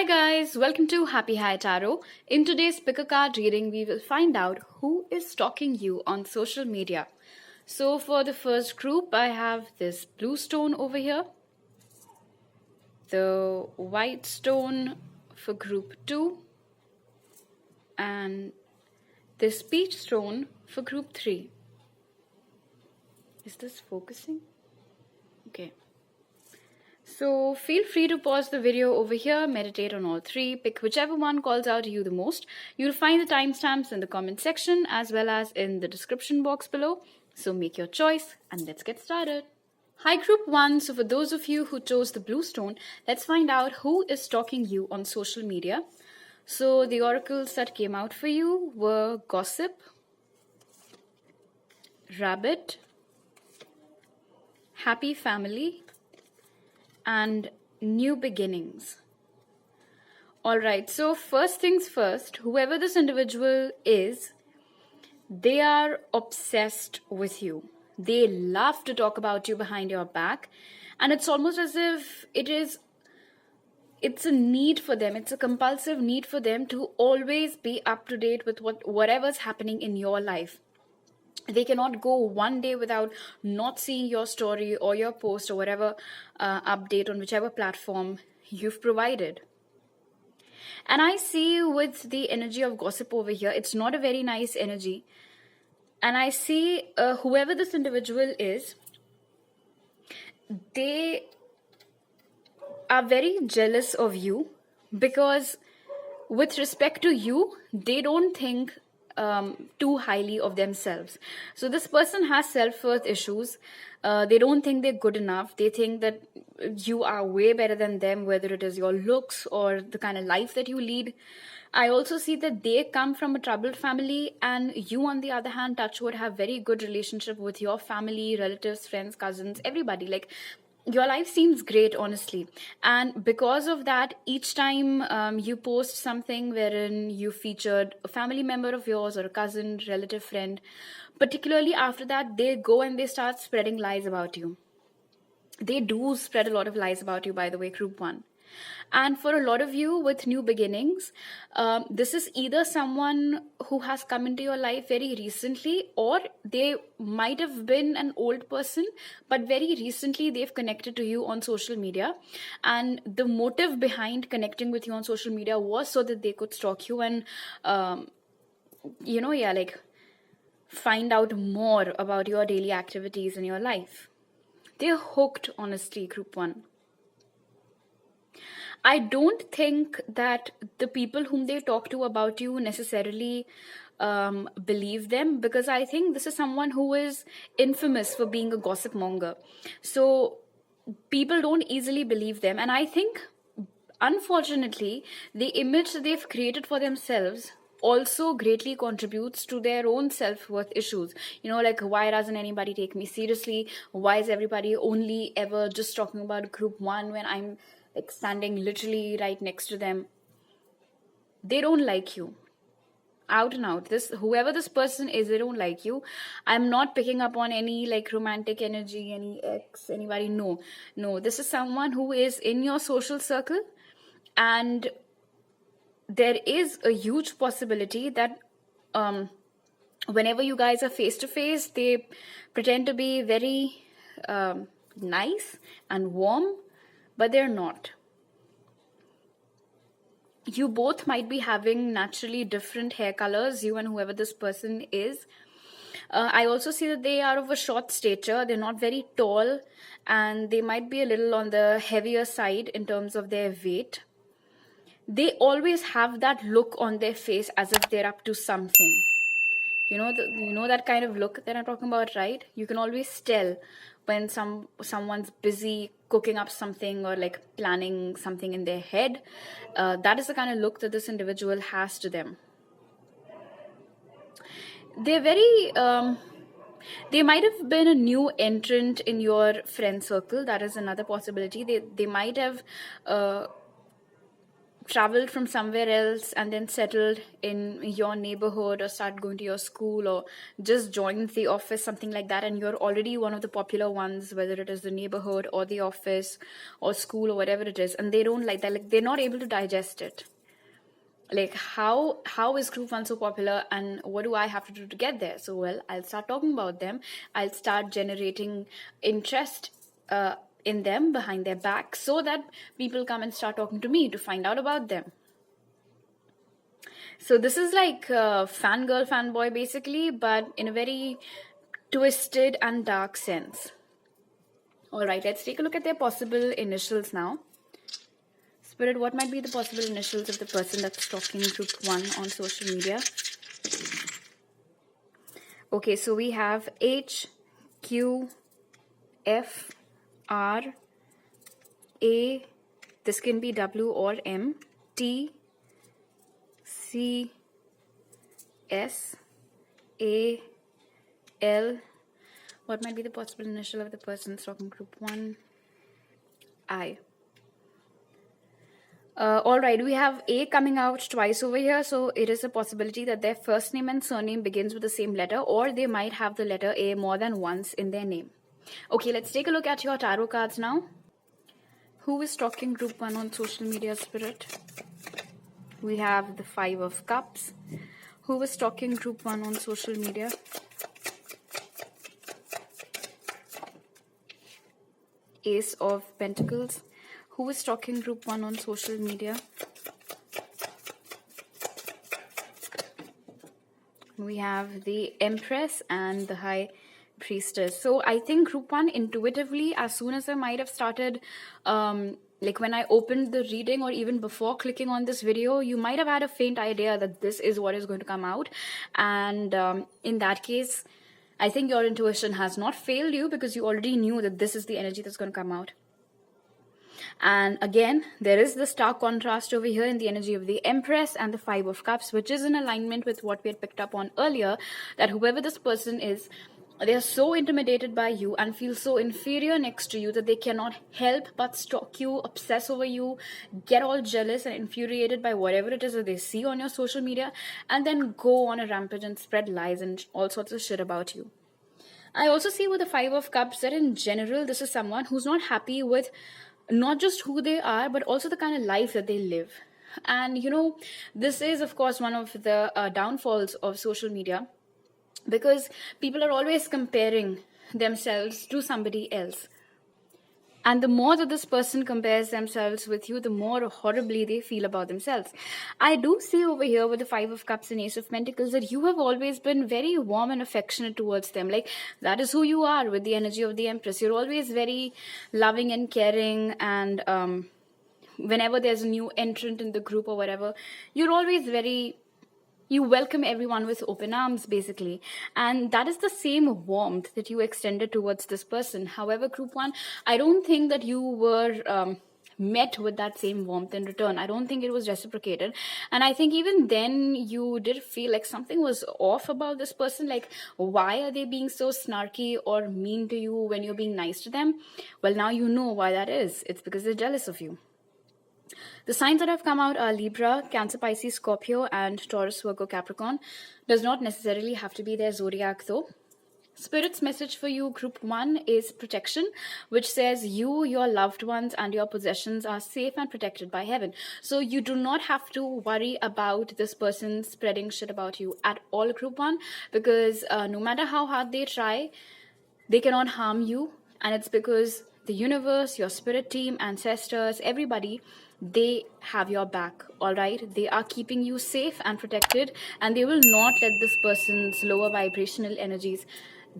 Hi guys, welcome to Happy High Tarot. In today's pick a card reading, we will find out who is stalking you on social media. So for the first group, I have this blue stone over here, the white stone for group 2, and this peach stone for group 3. Is this focusing? Okay. So feel free to pause the video over here, meditate on all three, pick whichever one calls out to you the most. You'll find the timestamps in the comment section as well as in the description box below. So make your choice and let's get started. Hi group 1, so for those of you who chose the blue stone, let's find out who is stalking you on social media. So the oracles that came out for you were gossip, rabbit, happy family, and new beginnings. Alright, so first things first, whoever this individual is, they are obsessed with you. They love to talk about you behind your back, and it's almost as if it's a need for them, it's a compulsive need for them to always be up to date with whatever's happening in your life. They cannot go one day without not seeing your story or your post or whatever update on whichever platform you've provided. And I see with the energy of gossip over here, it's not a very nice energy. And I see whoever this individual is, they are very jealous of you because with respect to you, they don't think too highly of themselves. So this person has self-worth issues. They don't think they're good enough. They think that you are way better than them, whether it is your looks or the kind of life that you lead. I also see that they come from a troubled family, and you on the other hand, touch wood, have very good relationship with your family, relatives, friends, cousins, everybody. Like, your life seems great, honestly. And because of that, each time you post something wherein you featured a family member of yours or a cousin, relative, friend, particularly after that, they go and they start spreading lies about you. They do spread a lot of lies about you, by the way, group 1. And for a lot of you with new beginnings, this is either someone who has come into your life very recently, or they might have been an old person, but very recently they've connected to you on social media. And the motive behind connecting with you on social media was so that they could stalk you and, find out more about your daily activities in your life. They're hooked, honestly, group 1. I don't think that the people whom they talk to about you necessarily believe them, because I think this is someone who is infamous for being a gossip monger. So people don't easily believe them. And I think, unfortunately, the image that they've created for themselves also greatly contributes to their own self-worth issues. Like, why doesn't anybody take me seriously? Why is everybody only ever just talking about group 1 when I'm like standing literally right next to them? They don't like you. Out and out. Whoever this person is, they don't like you. I'm not picking up on any like romantic energy, any ex, anybody. No. This is someone who is in your social circle, and there is a huge possibility that whenever you guys are face to face, they pretend to be very nice and warm, but they're not. You both might be having naturally different hair colors, you and whoever this person is. I also see that they are of a short stature. They're not very tall, and they might be a little on the heavier side in terms of their weight. They always have that look on their face as if they're up to something. You know that kind of look that I'm talking about, right? You can always tell when someone's busy cooking up something or like planning something in their head. That is the kind of look that this individual has to them. They're very they might have been a new entrant in your friend circle. That is another possibility. They might have traveled from somewhere else and then settled in your neighborhood, or start going to your school, or just joined the office, something like that, and you're already one of the popular ones, whether it is the neighborhood or the office or school or whatever it is, and they don't like that, like they're not able to digest it. Like, how is group one so popular, and what do I have to do to get there? So, well, I'll start talking about them. I'll start generating interest in them behind their back, so that people come and start talking to me to find out about them. So this is like fangirl, fanboy basically, but in a very twisted and dark sense. All right, let's take a look at their possible initials now. Spirit, what might be the possible initials of the person that's stalking group one on social media? Okay, so we have H, Q, F, R, A, this can be W or M, T, C, S, A, L. What might be the possible initial of the person stalking group one? I. Alright, we have A coming out twice over here, so it is a possibility that their first name and surname begins with the same letter, or they might have the letter A more than once in their name. Okay, let's take a look at your tarot cards now. Who is stalking group one on social media, Spirit? We have the Five of Cups. Who is stalking group one on social media? Ace of Pentacles. Who is stalking group one on social media? We have the Empress and the High Priestess. So I think group one, intuitively, as soon as I might have started, like when I opened the reading, or even before clicking on this video, you might have had a faint idea that this is what is going to come out. And in that case, I think your intuition has not failed you, because you already knew that this is the energy that's going to come out. And again, there is the stark contrast over here in the energy of the Empress and the Five of Cups, which is in alignment with what we had picked up on earlier, that whoever this person is, they are so intimidated by you and feel so inferior next to you that they cannot help but stalk you, obsess over you, get all jealous and infuriated by whatever it is that they see on your social media, and then go on a rampage and spread lies and all sorts of shit about you. I also see with the Five of Cups that in general, this is someone who's not happy with not just who they are, but also the kind of life that they live. And, you know, this is, of course, one of the downfalls of social media, because people are always comparing themselves to somebody else. And the more that this person compares themselves with you, the more horribly they feel about themselves. I do see over here with the Five of Cups and Ace of Pentacles that you have always been very warm and affectionate towards them. Like, that is who you are with the energy of the Empress. You're always very loving and caring, and whenever there's a new entrant in the group or whatever, you're always you welcome everyone with open arms, basically. And that is the same warmth that you extended towards this person. However, group one, I don't think that you were met with that same warmth in return. I don't think it was reciprocated. And I think even then you did feel like something was off about this person. Like, why are they being so snarky or mean to you when you're being nice to them? Well, now you know why that is. It's because they're jealous of you. The signs that have come out are Libra, Cancer, Pisces, Scorpio, and Taurus, Virgo, Capricorn. Does not necessarily have to be their zodiac though. Spirit's message for you, group one, is protection, which says you, your loved ones, and your possessions are safe and protected by heaven. So you do not have to worry about this person spreading shit about you at all, group one, because no matter how hard they try, they cannot harm you. And it's because the universe, your spirit team, ancestors, everybody, they have your back, all right? They are keeping you safe and protected, and they will not let this person's lower vibrational energies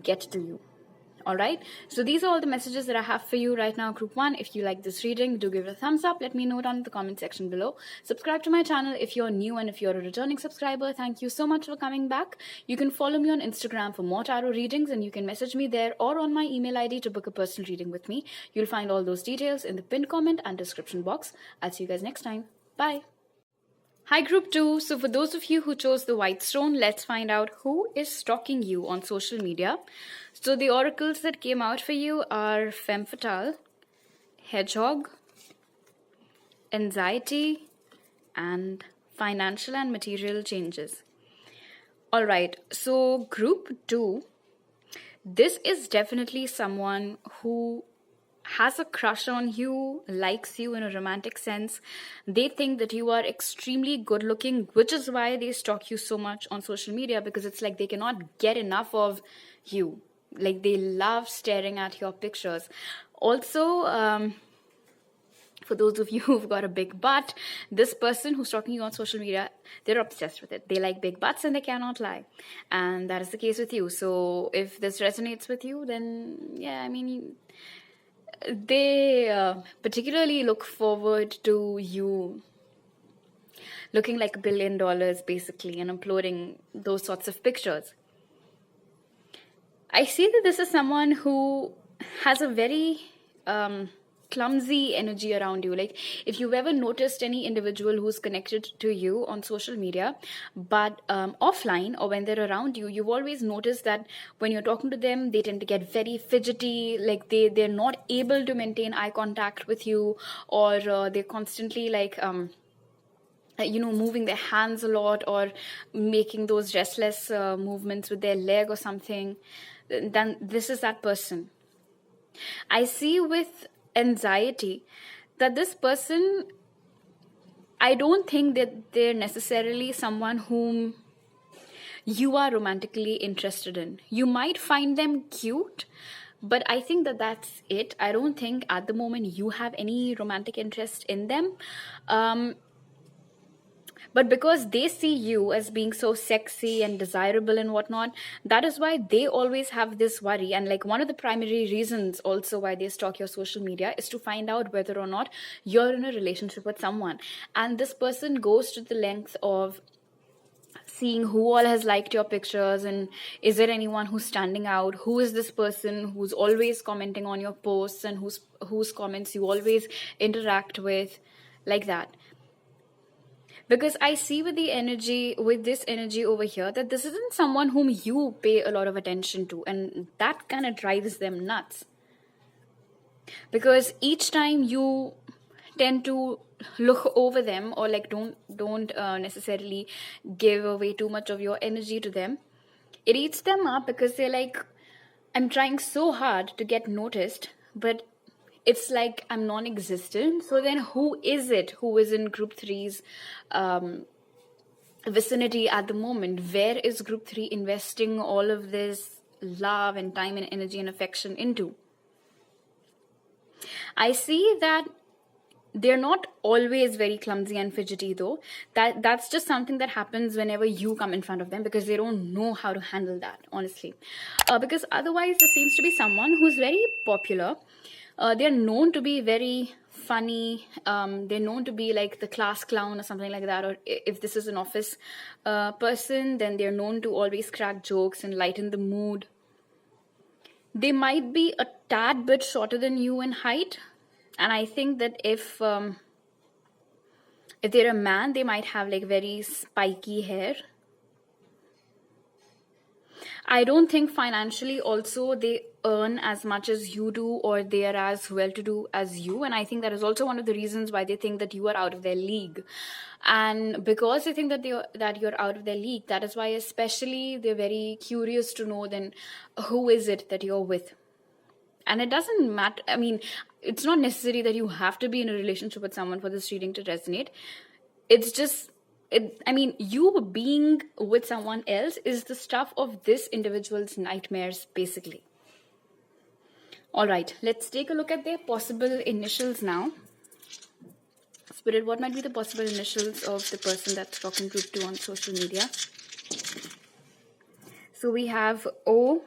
get to you. All right, so these are all the messages that I have for you right now, group one. If you like this reading, do give it a thumbs up. Let me know down in the comment section below. Subscribe to my channel if you're new, and if you're a returning subscriber, thank you so much for coming back. You can follow me on Instagram for more tarot readings, and you can message me there or on my email ID to book a personal reading with me. You'll find all those details in the pinned comment and description box. I'll see you guys next time. Bye. Hi group 2, so for those of you who chose the white stone, let's find out who is stalking you on social media. So the oracles that came out for you are femme fatale, hedgehog, anxiety, and financial and material changes. All right, so group 2, this is definitely someone who has a crush on you, likes you in a romantic sense. They think that you are extremely good looking, which is why they stalk you so much on social media, because it's like they cannot get enough of you. Like they love staring at your pictures. Also, for those of you who've got a big butt, this person who's stalking you on social media, they're obsessed with it. They like big butts and they cannot lie. And that is the case with you. So if this resonates with you, then yeah, I mean, they particularly look forward to you looking like $1 billion basically and uploading those sorts of pictures. I see that this is someone who has a very clumsy energy around you. Like if you've ever noticed any individual who's connected to you on social media, but offline or when they're around you, you've always noticed that when you're talking to them, they tend to get very fidgety, like they're not able to maintain eye contact with you, or they're constantly like moving their hands a lot or making those restless movements with their leg or something. Then this is that person. I see with anxiety that this person, I don't think that they're necessarily someone whom you are romantically interested in. You might find them cute, but I think that that's it. I don't think at the moment you have any romantic interest in them. But because they see you as being so sexy and desirable and whatnot, that is why they always have this worry. And like one of the primary reasons also why they stalk your social media is to find out whether or not you're in a relationship with someone. And this person goes to the length of seeing who all has liked your pictures and is there anyone who's standing out, who is this person who's always commenting on your posts and whose comments you always interact with, like that. Because I see with this energy over here, that this isn't someone whom you pay a lot of attention to, and that kind of drives them nuts. Because each time you tend to look over them, or like don't necessarily give away too much of your energy to them, it eats them up, because they're like, I'm trying so hard to get noticed, but it's like I'm non-existent. So then who is it who is in group 3's vicinity at the moment? Where is group 3 investing all of this love and time and energy and affection into? I see that they're not always very clumsy and fidgety though. That's just something that happens whenever you come in front of them, because they don't know how to handle that, honestly. Because otherwise this seems to be someone who's very popular. They're known to be very funny. They're known to be like the class clown or something like that. Or if this is an office person, then they're known to always crack jokes and lighten the mood. They might be a tad bit shorter than you in height. And I think that if they're a man, they might have like very spiky hair. I don't think financially also they earn as much as you do, or they are as well-to-do as you. And I think that is also one of the reasons why they think that you are out of their league. And because they think that you're out of their league, that is why especially they're very curious to know then who is it that you're with. And it doesn't matter. I mean, it's not necessary that you have to be in a relationship with someone for this reading to resonate. It's just, you being with someone else is the stuff of this individual's nightmares, basically. All right, let's take a look at their possible initials now. Spirit, what might be the possible initials of the person that's talking group 2 on social media? So we have O,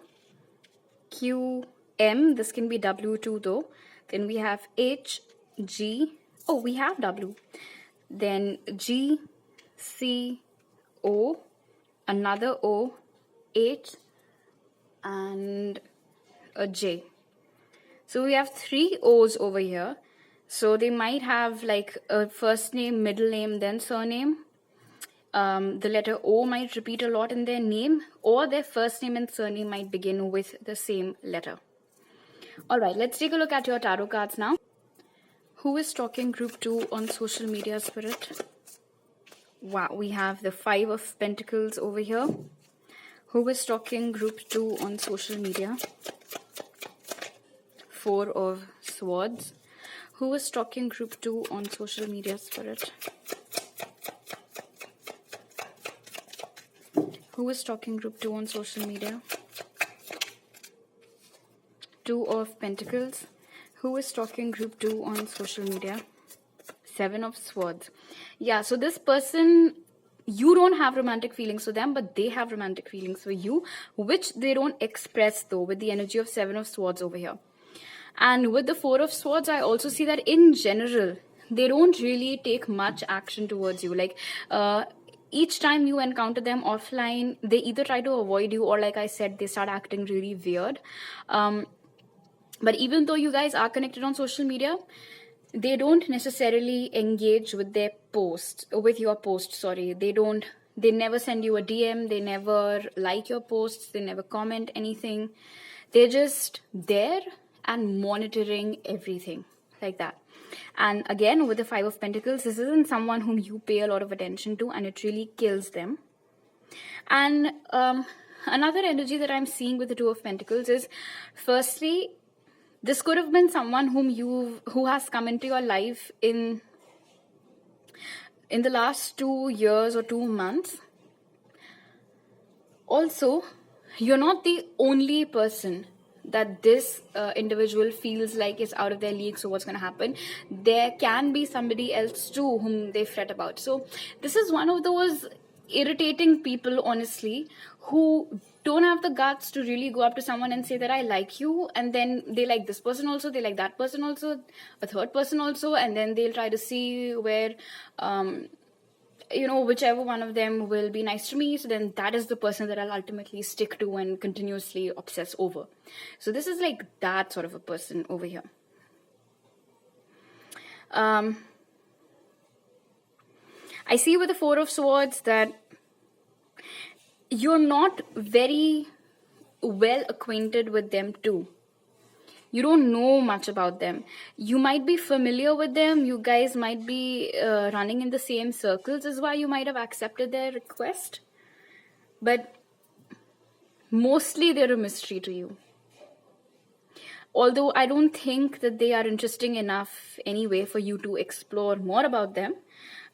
Q, M. This can be W too though. Then we have H, G. Oh, we have W. Then G, C, O, another O, H, and a J. So we have 3 O's over here. So they might have like a first name, middle name, then surname. The letter O might repeat a lot in their name, or their first name and surname might begin with the same letter. All right, let's take a look at your tarot cards now. Who is stalking group 2 on social media, Spirit? Wow, we have the Five of Pentacles over here. Who is stalking group 2 on social media? Four of Swords. Who is stalking group 2 on social media, Spirit? Who is stalking group 2 on social media? Two of Pentacles. Who is stalking group 2 on social media? Seven of Swords. Yeah, so this person, you don't have romantic feelings for them, but they have romantic feelings for you, which they don't express though, with the energy of Seven of Swords over here. And with the Four of Swords, I also see that in general, they don't really take much action towards you. Like, each time you encounter them offline, they either try to avoid you, or like I said, they start acting really weird. But even though you guys are connected on social media, they don't necessarily engage with their post, with your post, sorry. They never send you a DM, they never like your posts, they never comment anything. They're just there and monitoring everything like that. And again, with the Five of Pentacles, this isn't someone whom you pay a lot of attention to, and it really kills them. And another energy that I'm seeing with the Two of Pentacles is, firstly, this could have been someone who has come into your life in the last 2 years or 2 months. Also, you're not the only person that this individual feels like is out of their league, so what's going to happen? There can be somebody else too whom they fret about. So this is one of those irritating people, honestly, who don't have the guts to really go up to someone and say that I like you, and then they like this person also, they like that person also, a third person also, and then they'll try to see where whichever one of them will be nice to me, so then that is the person that I'll ultimately stick to and continuously obsess over. So this is like that sort of a person over here. I see with the Four of Swords that you're not very well acquainted with them too. You don't know much about them. You might be familiar with them. You guys might be running in the same circles, is why you might have accepted their request. But mostly they're a mystery to you. Although I don't think that they are interesting enough anyway for you to explore more about them.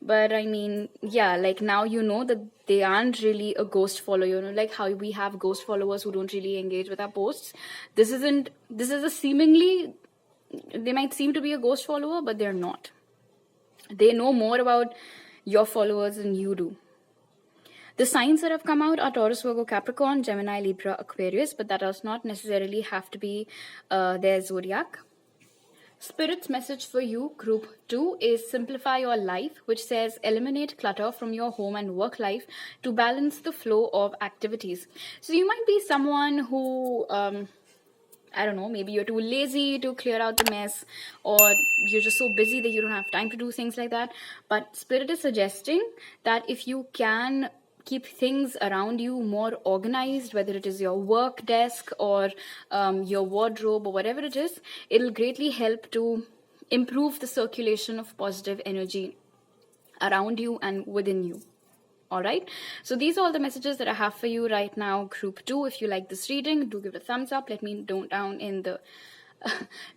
But I mean, yeah, like now you know that they aren't really a ghost follower, like how we have ghost followers who don't really engage with our posts. This is a seemingly, they might seem to be a ghost follower, but they're not. They know more about your followers than you do. The signs that have come out are Taurus, Virgo, Capricorn, Gemini, Libra, Aquarius, but that does not necessarily have to be their zodiac. Spirit's message for you, group 2, is simplify your life, which says eliminate clutter from your home and work life to balance the flow of activities. So you might be someone who, I don't know, maybe you're too lazy to clear out the mess, or you're just so busy that you don't have time to do things like that. But Spirit is suggesting that if you can keep things around you more organized, whether it is your work desk or your wardrobe or whatever it is, it'll greatly help to improve the circulation of positive energy around you and within you. All right, so these are all the messages that I have for you right now, group 2. If you like this reading, do give it a thumbs up. Let me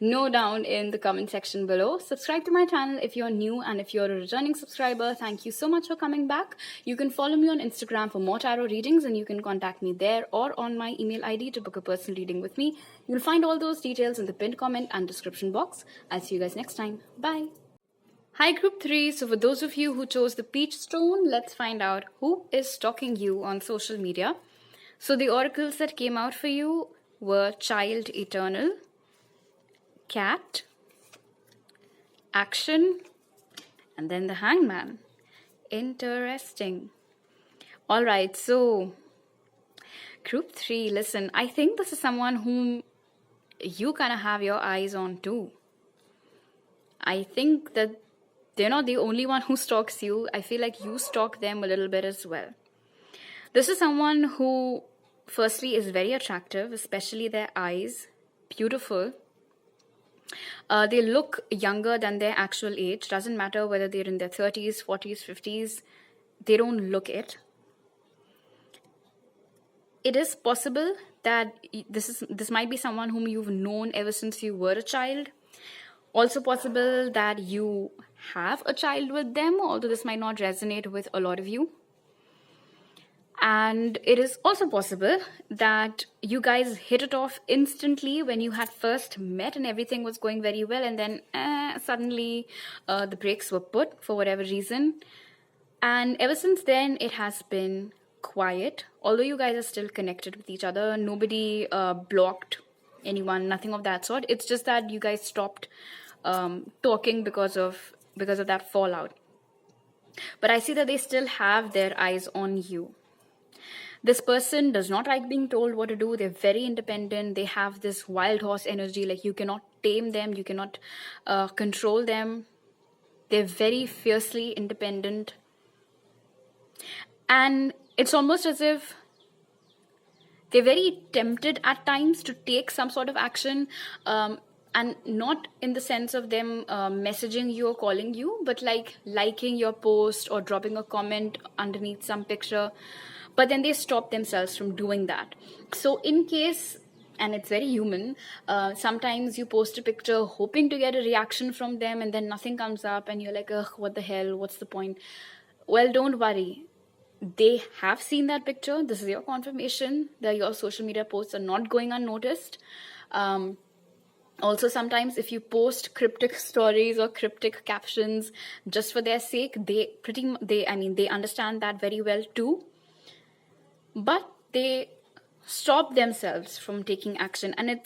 know down in the comment section below. Subscribe to my channel if you're new, and if you're a returning subscriber, thank you so much for coming back. You can follow me on Instagram for more tarot readings, and you can contact me there or on my email ID to book a personal reading with me. You'll find all those details in the pinned comment and description box. I'll see you guys next time. Bye. Hi group 3, so for those of you who chose the peach stone, let's find out who is stalking you on social media. So the oracles that came out for you were Child Eternal, Cat, Action, and then the Hangman. Interesting. Alright, so group 3, listen, I think this is someone whom you kind of have your eyes on too. I think that they're not the only one who stalks you. I feel like you stalk them a little bit as well. This is someone who, firstly, is very attractive, especially their eyes. Beautiful. They look younger than their actual age. Doesn't matter whether they're in their 30s, 40s, 50s. they don't look it. It is possible that this might be someone whom you've known ever since you were a child. Also possible that you have a child with them, although this might not resonate with a lot of you. And it is also possible that you guys hit it off instantly when you had first met and everything was going very well, and then suddenly the brakes were put for whatever reason. And ever since then, it has been quiet. Although you guys are still connected with each other, nobody blocked anyone, nothing of that sort. It's just that you guys stopped talking because of that fallout. But I see that they still have their eyes on you. This person does not like being told what to do. They're very independent. They have this wild horse energy. Like, you cannot tame them. You cannot control them. They're very fiercely independent. And it's almost as if they're very tempted at times to take some sort of action, and not in the sense of them messaging you or calling you, but like liking your post or dropping a comment underneath some picture. But then they stop themselves from doing that. So in case, and it's very human, sometimes you post a picture hoping to get a reaction from them, and then nothing comes up and you're like, ugh, what the hell, what's the point? Well, don't worry. They have seen that picture. This is your confirmation that your social media posts are not going unnoticed. Also, sometimes if you post cryptic stories or cryptic captions just for their sake, they understand that very well too. But they stop themselves from taking action. And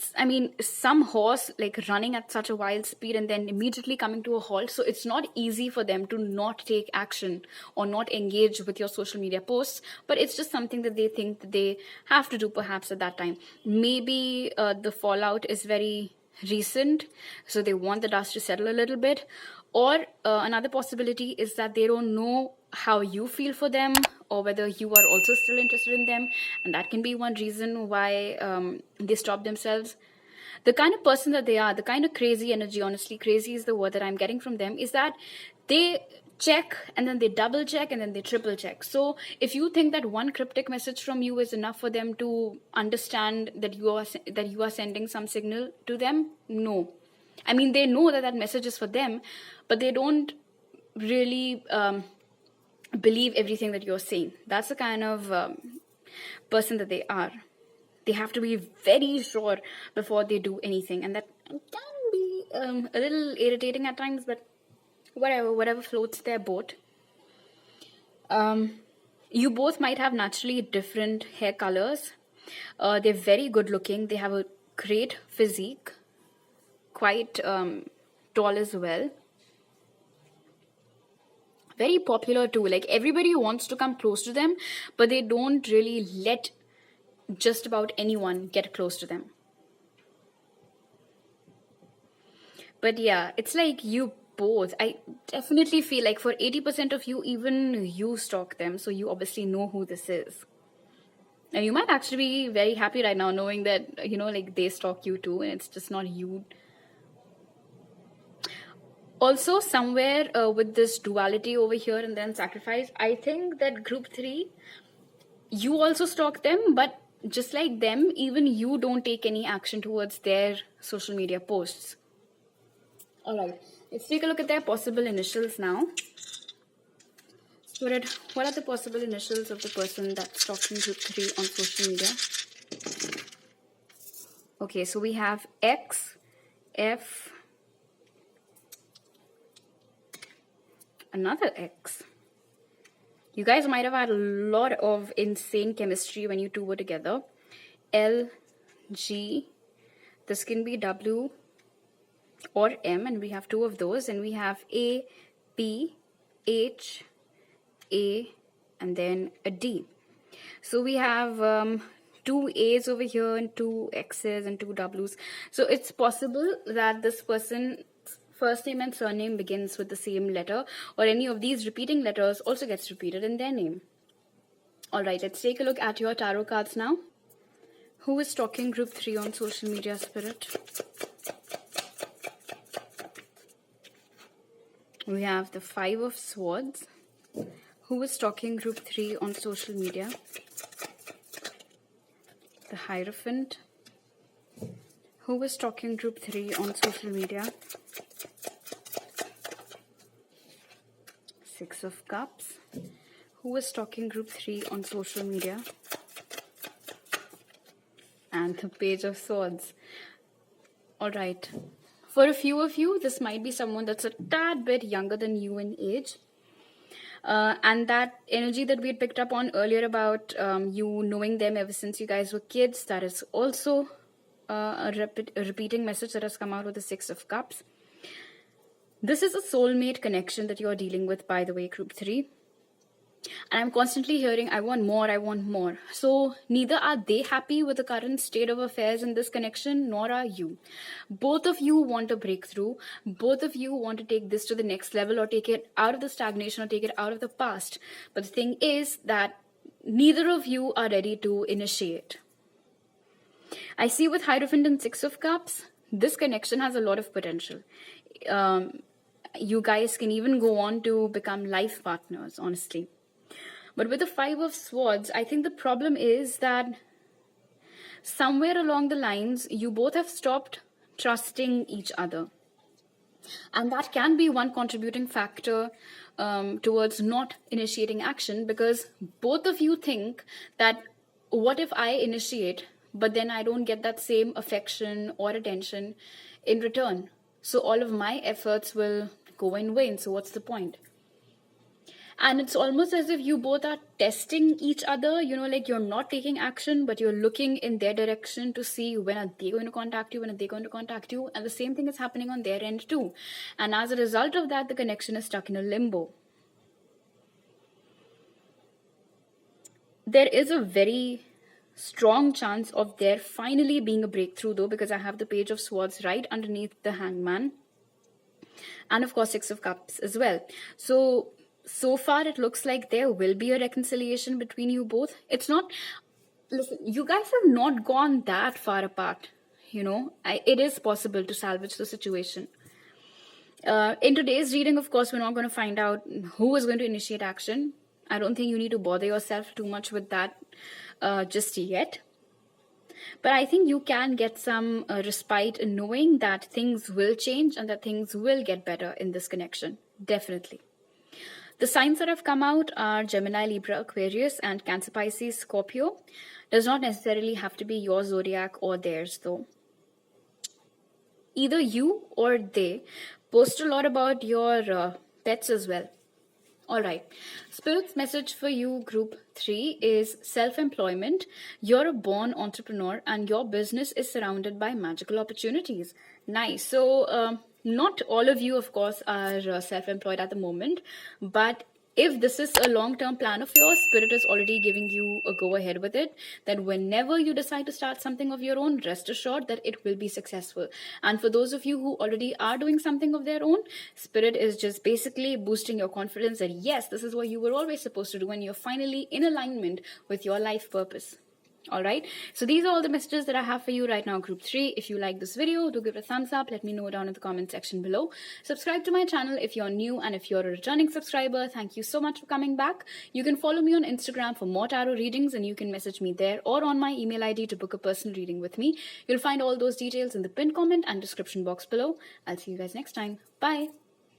some horse like running at such a wild speed and then immediately coming to a halt. So it's not easy for them to not take action or not engage with your social media posts. But it's just something that they think that they have to do perhaps at that time. Maybe the fallout is very recent, so they want the dust to settle a little bit. Or another possibility is that they don't know how you feel for them, or whether you are also still interested in them, and that can be one reason why they stop themselves. The kind of person that they are, the kind of crazy energy, honestly, crazy is the word that I'm getting from them, is that they check and then they double check and then they triple check. So if you think that one cryptic message from you is enough for them to understand that you are sending some signal to them, no. They know that message is for them, but they don't really believe everything that you're saying. That's the kind of person that they are. They have to be very sure before they do anything, and that can be a little irritating at times, but whatever floats their boat. You both might have naturally different hair colors. They're very good looking. They have a great physique, quite tall as well. Very popular too. Like, everybody wants to come close to them, but they don't really let just about anyone get close to them. But yeah, it's like you both, I definitely feel like for 80% of you, even you stalk them, so you obviously know who this is. And you might actually be very happy right now knowing that, like, they stalk you too, and it's just not you. Also, somewhere with this duality over here and then sacrifice, I think that group 3, you also stalk them, but just like them, even you don't take any action towards their social media posts. Alright, let's take a look at their possible initials now. Spirit, what are the possible initials of the person that's stalking group 3 on social media? Okay, so we have X, F, another X. You guys might have had a lot of insane chemistry when you two were together. L, G, this can be W or M, and we have 2 of those. And we have A, P, H, A, and then a D. So we have 2 A's over here and 2 X's and 2 W's. So it's possible that this person's first name and surname begins with the same letter, or any of these repeating letters also gets repeated in their name. Alright, let's take a look at your tarot cards now. Who is stalking group 3 on social media, Spirit? We have the 5 of Swords. Who is stalking group 3 on social media? The Hierophant. Who is stalking group 3 on social media? Six of Cups. Who is stalking group 3 on social media? And the Page of Swords. Alright. For a few of you, this might be someone that's a tad bit younger than you in age. And that energy that we had picked up on earlier about you knowing them ever since you guys were kids, that is also a repeating message that has come out with the Six of Cups. This is a soulmate connection that you're dealing with, by the way, group 3. And I'm constantly hearing, I want more, I want more. So neither are they happy with the current state of affairs in this connection, nor are you. Both of you want a breakthrough. Both of you want to take this to the next level, or take it out of the stagnation, or take it out of the past. But the thing is that neither of you are ready to initiate. I see with Hierophant and Six of Cups, this connection has a lot of potential. You guys can even go on to become life partners, honestly. But with the Five of Swords, I think the problem is that somewhere along the lines, you both have stopped trusting each other. And that can be one contributing factor towards not initiating action, because both of you think that, what if I initiate, but then I don't get that same affection or attention in return? So all of my efforts will go in vain. So what's the point? And it's almost as if you both are testing each other, you know, like you're not taking action, but you're looking in their direction to see when are they going to contact you, when are they going to contact you. And the same thing is happening on their end too. And as a result of that, the connection is stuck in a limbo. There is a very strong chance of there finally being a breakthrough though, because I have the Page of Swords right underneath the Hangman. And of course, Six of Cups as well. So far, it looks like there will be a reconciliation between you both. It's not, listen, you guys have not gone that far apart, you know. It is possible to salvage the situation. In today's reading, of course, we're not going to find out who is going to initiate action. I don't think you need to bother yourself too much with that just yet. But I think you can get some respite in knowing that things will change and that things will get better in this connection. Definitely. The signs that have come out are Gemini, Libra, Aquarius, and Cancer, Pisces, Scorpio. Does not necessarily have to be your zodiac or theirs though. Either you or they post a lot about your pets as well. Alright, Spirit's message for you, group 3, is self-employment. You're a born entrepreneur and your business is surrounded by magical opportunities. Nice. So, not all of you, of course, are self-employed at the moment, but if this is a long-term plan of yours, Spirit is already giving you a go-ahead with it, that whenever you decide to start something of your own, rest assured that it will be successful. And for those of you who already are doing something of their own, Spirit is just basically boosting your confidence that yes, this is what you were always supposed to do, and you're finally in alignment with your life purpose. Alright, so these are all the messages that I have for you right now, group 3. If you like this video, do give it a thumbs up. Let me know down in the comment section below. Subscribe to my channel if you're new, and if you're a returning subscriber, thank you so much for coming back. You can follow me on Instagram for more tarot readings, and you can message me there or on my email ID to book a personal reading with me. You'll find all those details in the pinned comment and description box below. I'll see you guys next time. Bye.